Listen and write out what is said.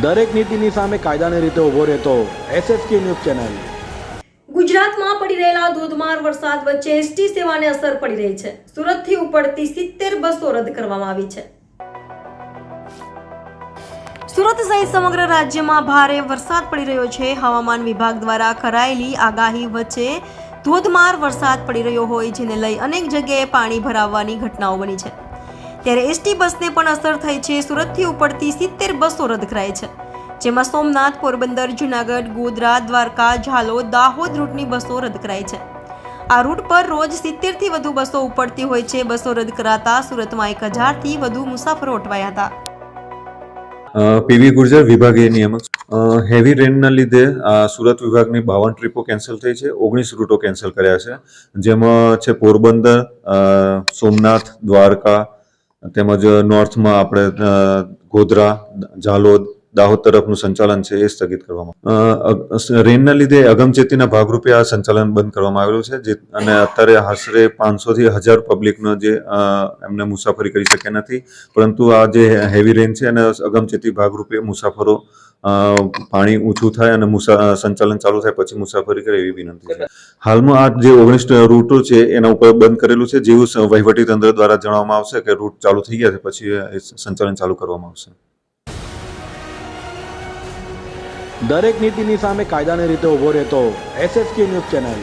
દરેક નીતિની સામે કાયદાની રીતે ઊભો રહેતો SSK ન્યૂઝ ચેનલ। ગુજરાતમાં પડી રહેલા ધોધમાર વરસાદ વચ્ચે એસટી સેવાને અસર પડી રહી છે। સુરતથી ઉપડતી 70 બસો રદ કરવામાં આવી છે। સુરત સહિત સમગ્ર રાજ્યમાં ભારે વરસાદ પડી રહ્યો છે। હવામાન વિભાગ દ્વારા કરાયેલી આગાહી વચ્ચે ધોધમાર વરસાદ પડી રહ્યો હોય જેને લઈ અનેક જગ્યાએ પાણી ભરાવાની ઘટનાઓ બની છે। ત્યારે એસટી બસને પણ અસર થઈ છે। સુરતથી ઉપડતી 70 બસો રદ કરાઈ છે, જેમાં સોમનાથ, પોરબંદર, જુનાગઢ, ગોધરા, દ્વારકા, ઝાલોદ, દાહોદ રૂટની બસો રદ કરાઈ છે। આ રૂટ પર રોજ 70 થી વધુ બસો ઉપડતી હોય છે। બસો રદ કરાતા સુરતમાં 1000 થી વધુ મુસાફરો અટવાયા હતા। પીવી ગુર્જર વિભાગીય નિયામક। હેવી રેનના લીધે સુરત વિભાગની 52 ટ્રીપો કેન્સલ થઈ છે। 19 રૂટો કેન્સલ કર્યા છે, જેમાં છે પોરબંદર, સોમનાથ, દ્વારકા તેમજ નોર્થમાં આપણે ગોધરા, ઝાલોદ, દાહોદ તરફનું સંચાલન છે એ સ્થગિત કરવામાં। રેનના લીધે અગમચેતીના ભાગરૂપે આ સંચાલન બંધ કરવામાં આવેલું છે, અને અત્યારે આશરે 500 થી 1000 પબ્લિકનો જે એમને મુસાફરી કરી શક્યા નથી, પરંતુ આ જે હેવી રેન છે અને અગમચેતી ભાગરૂપે મુસાફરો પાણી ઊંચું થાય અને સંચાલન ચાલુ થાય પછી મુસાફરી કરે એવી વિનંતી છે। હાલમાં આ જે 19 રૂટો છે એના ઉપર બંધ કરેલું છે। જેવું વહીવટી તંત્ર દ્વારા જણાવવામાં આવશે કે રૂટ ચાલુ થઈ ગયા છે પછી સંચાલન ચાલુ કરવામાં આવશે। દરેક નીતિની સામે કાયદાની રીતે ઊભો રહેતો SSK ન્યૂઝ ચેનલ।